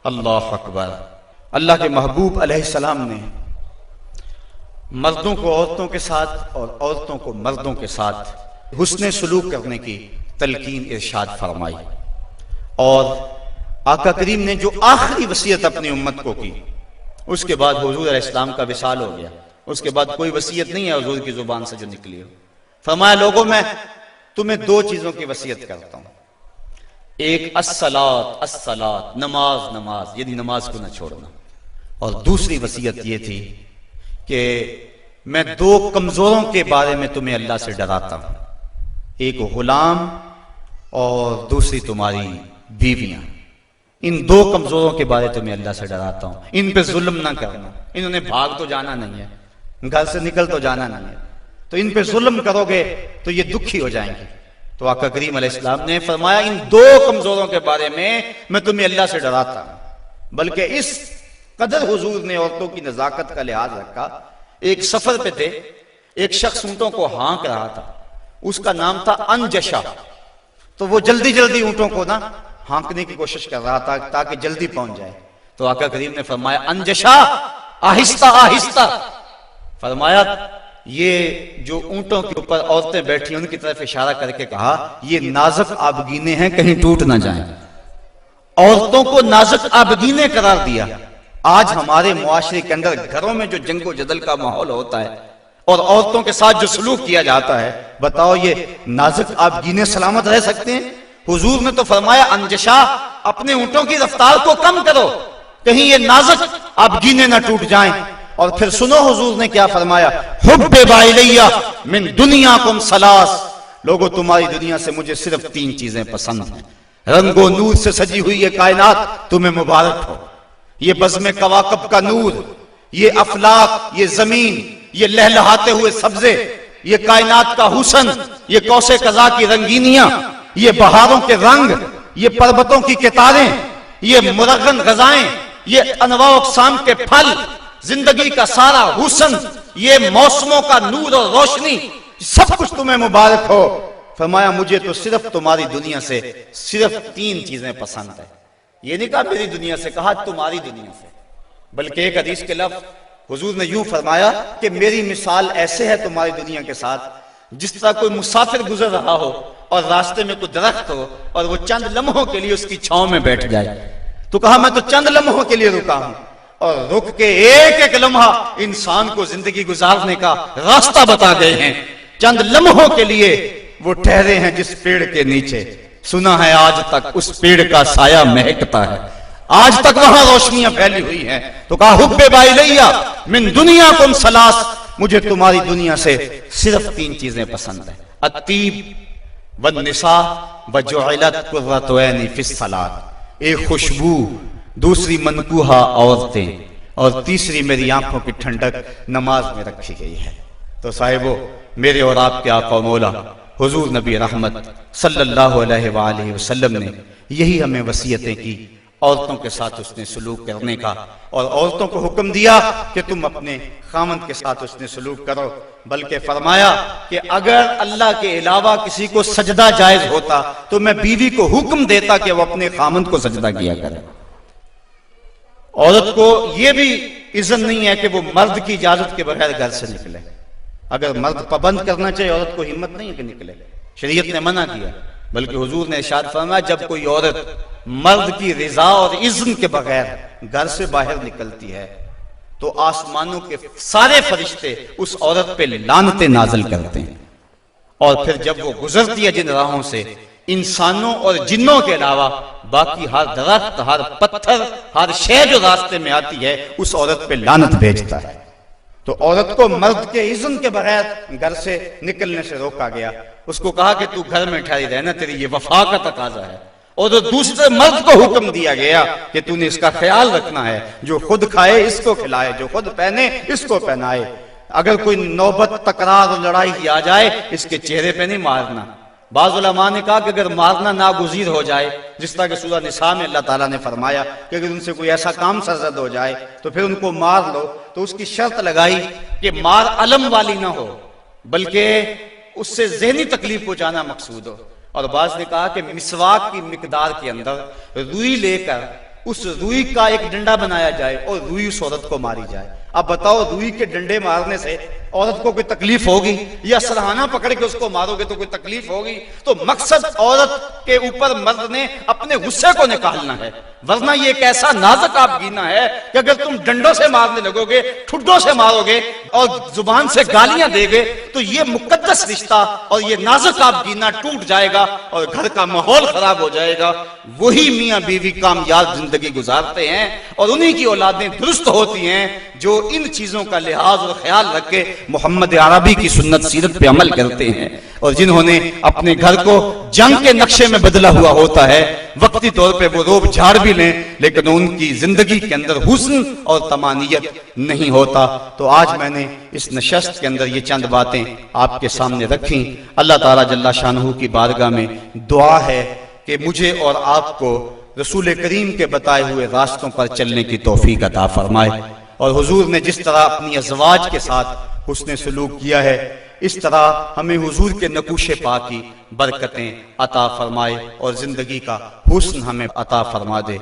अल्लाह अकबर। अल्लाह के महबूब अलैहिस्सलाम ने मर्दों को औरतों के साथ और औरतों को मर्दों के साथ हुस्ने सलूक करने की तलकीन इरशाद फरमाई। और आका करीम ने जो आखिरी वसीयत अपनी उम्मत को की, उसके बाद हुजूर अलैहिस्सलाम का विसाल हो गया। उसके बाद कोई वसीयत नहीं है हुजूर की जुबान से जो निकली हो। फरमाया, लोगों मैं तुम्हें दो चीजों की वसीयत करता हूं। एक अस्सलात अस्सलात, नमाज नमाज, यदि नमाज को ना छोड़ना। और दूसरी वसीयत ये थी कि मैं दो कमजोरों के बारे में तुम्हें अल्लाह से डराता हूं, एक गुलाम और दूसरी तुम्हारी बीवियां। इन दो कमजोरों के बारे में तुम्हें अल्लाह से डराता हूं, इन पे जुल्म ना करना। इन्होंने भाग तो जाना नहीं है, घर से निकल तो जाना नहीं है, तो इन पे जुल्म करोगे तो ये दुखी हो जाएंगे। तो आका करीम अलैहिस्सलाम ने फरमाया, इन दो कमजोरों के बारे में मैं तुम्हें अल्लाह से डराता हूं। बल्कि इस कदर हुजूर ने औरतों की नजाकत का लिहाज रखा। एक सफर पे थे, एक शख्स ऊंटों को हाँक रहा था, उसका नाम था अनजशा। तो वो जल्दी जल्दी ऊंटों को ना हाँकने की कोशिश कर रहा था ताकि जल्दी पहुंच जाए। तो आका करीम ने फरमाया, अनजशा आहिस्ता आहिस्ता। फरमाया, ये जो ऊंटों के ऊपर औरतें बैठी उनकी तरफ इशारा करके कहा, ये नाजुक आबगीने हैं, कहीं टूट ना जाएं। औरतों को नाजुक आबगीने करार दिया। आज हमारे मुआशरे के अंदर घरों में जो जंगो जदल का माहौल होता है और औरतों के साथ जो सलूक किया जाता है, बताओ ये नाजुक आबगीने सलामत रह सकते हैं? हुजूर ने तो फरमाया, अनजशा अपने ऊंटों की रफ्तार को कम करो, कहीं ये नाजुक आबगीने ना टूट जाएं। और फिर सुनो हुजूर ने क्या फरमाया, हुब्बे बाइलिया मिन दुनियाकुम सलास। लोगों, तुम्हारी दुनिया से मुझे सिर्फ तीन चीजें पसंद हैं। रंगो नूर से सजी हुई ये कायनात तुम्हें मुबारक हो। ये बज़्म कवाकब का नूर, ये अफलाक, ये जमीन, ये लहलहाते हुए सब्जे, ये कायनात का हुसन, ये कौसे कज़ा की रंगीनियां, ये बहारों के रंग, ये पर्वतों की कितारें, ये मुरगन गजाएं, ये अनवा अक़साम के फल, जिंदगी का सारा हुसन, ये मौसमों का नूर और रोशनी, सब कुछ तुम्हें मुबारक हो। फरमाया, मुझे तो सिर्फ तुम्हारी दुनिया से सिर्फ तीन चीजें पसंद है। ये नहीं कहा मेरी दुनिया से, कहा तुम्हारी दुनिया से। बल्कि एक हदीस के लफ्ज़ हुजूर ने यूं फरमाया कि मेरी मिसाल ऐसे है तुम्हारी दुनिया के साथ, जिस तरह कोई मुसाफिर गुजर रहा हो और रास्ते में कोई दरख्त हो और वो चंद लम्हों के लिए उसकी छांव में बैठ जाए। तो कहा, मैं तो चंद लम्हों के लिए रुका हूं, और रुक के एक एक लम्हा इंसान को जिंदगी गुजारने का रास्ता बता गए हैं। चंद लम्हों के लिए वो ठहरे हैं जिस पेड़ के नीचे, सुना है आज तक उस पेड़ का साया महकता है, आज तक वहां रोशनियां फैली हुई हैं। तो कहा, हुब्बे बाइलिया मिन दुनियाकुम सलास, मुझे तुम्हारी दुनिया से सिर्फ तीन चीजें पसंद है, अत्तीब वन निसा व जुइलत कुर्रतु ऐनी फिस सलात। एक खुशबू, दूसरी मनकूहा औरतें, और तीसरी मेरी आंखों की ठंडक नमाज में रखी गई है। तो साहिबो, मेरे और आपके आका मौला हुजूर नबी रहमत सल्लल्लाहु अलैहि वसल्लम ने यही हमें वसीयतें की, औरतों के साथ उसने सलूक करने का। और औरतों को हुक्म दिया कि तुम अपने खामद के साथ उसने सलूक करो। बल्कि फरमाया कि अगर अल्लाह के अलावा किसी को सजदा जायज होता तो मैं बीवी को हुक्म देता कि वो अपने खामद को सजदा किया करे। औरत को यह भी इज़्ज़त नहीं है कि वो मर्द की इजाजत के बगैर घर से निकले। अगर मर्द पाबंद करना चाहिए, औरत को हिम्मत नहीं है कि निकले, शरीयत ने मना किया। बल्कि हुजूर ने इरशाद फरमाया, जब कोई औरत मर्द की रिजा और इज़्न के बगैर घर से बाहर निकलती है तो आसमानों के सारे फरिश्ते उस औरत पे लानतें नाजिल करते हैं। और फिर जब वो गुजरती है जिन राहों से, इंसानों और जिन्नों के अलावा बाकी हर दरख्त, हर पत्थर, हर शय जो रास्ते में आती है उस औरत पे लानत भेजता है। तो औरत को मर्द के इज़्न के बगैर घर से निकलने से रोका गया। उसको कहा कि तू घर में ठहरी रहना, तेरी ये वफा का तकाजा है। और तो दूसरे मर्द को हुक्म दिया गया कि तूने इसका ख्याल रखना है, जो खुद खाए इसको खिलाए, जो खुद पहने इसको पहनाए। अगर कोई नौबत, तकरार और लड़ाई की आ जाए, इसके चेहरे पे नहीं मारना। बाज़ उलमा ने कहा कि अगर मारना नागुज़ीर हो जाए, जिस तरह के सूरह निसा में अल्लाह ताला ने फरमाया कि अगर उनसे कोई ऐसा काम सरजद हो जाए तो फिर उनको मार लो, तो उसकी शर्त लगाई कि मार अलम वाली ना हो, बल्कि उससे ज़हनी तकलीफ पहुंचाना मकसूद हो। और बाज़ ने कहा कि मिसवाक की मिकदार के अंदर रुई लेकर उस रुई का एक डंडा बनाया जाए और रुई उस औरत को मारी जाए। अब बताओ, रुई के डंडे मारने से औरत को कोई तकलीफ होगी, या सरहाना पकड़ के उसको मारोगे तो कोई तकलीफ होगी? तो मकसद औरत के ऊपर मर्द ने अपने गुस्से को निकालना है, वरना ये एक ऐसा नाजुक आपगीना है कि अगर तुम डंडों से मारने लगोगे, ठुड्डों से मारोगे और जुबान से गालियां देगे तो ये मुकद्दस रिश्ता और ये नाजुक आपगीना टूट जाएगा और घर का माहौल खराब हो जाएगा। वही मियां बीवी कामयाब जिंदगी गुजारते हैं और उन्हीं की औलादें दुरुस्त होती हैं जो इन चीजों का लिहाज और ख्याल रख के मोहम्मद अरबी की सुन्नत सीरत पे अमल करते हैं, और जिन्होंने अपने घर को जंग के नक्शे में बदला हुआ होता है। वक्ती तौर पे वो रोब झाड़ भी लें, लेकिन उनकी जिंदगी के अंदर हुस्न और तमानियत नहीं होता। तो आज मैंने इस नशस्त के अंदर ये चंद बातें आपके सामने रखी। अल्लाह ताला जल्ला शानहू की बारगाह में दुआ है कि मुझे और आपको रसूल करीम के बताए हुए रास्तों पर चलने की तौफीक अता फरमाए, और हुजूर ने जिस तरह अपनी अज़वाज के साथ हुस्न सलूक किया है, इस तरह हमें हुजूर के नकूशे पाक की बरकतें अता फरमाए और जिंदगी का हुस्न हमें अता फरमा दे।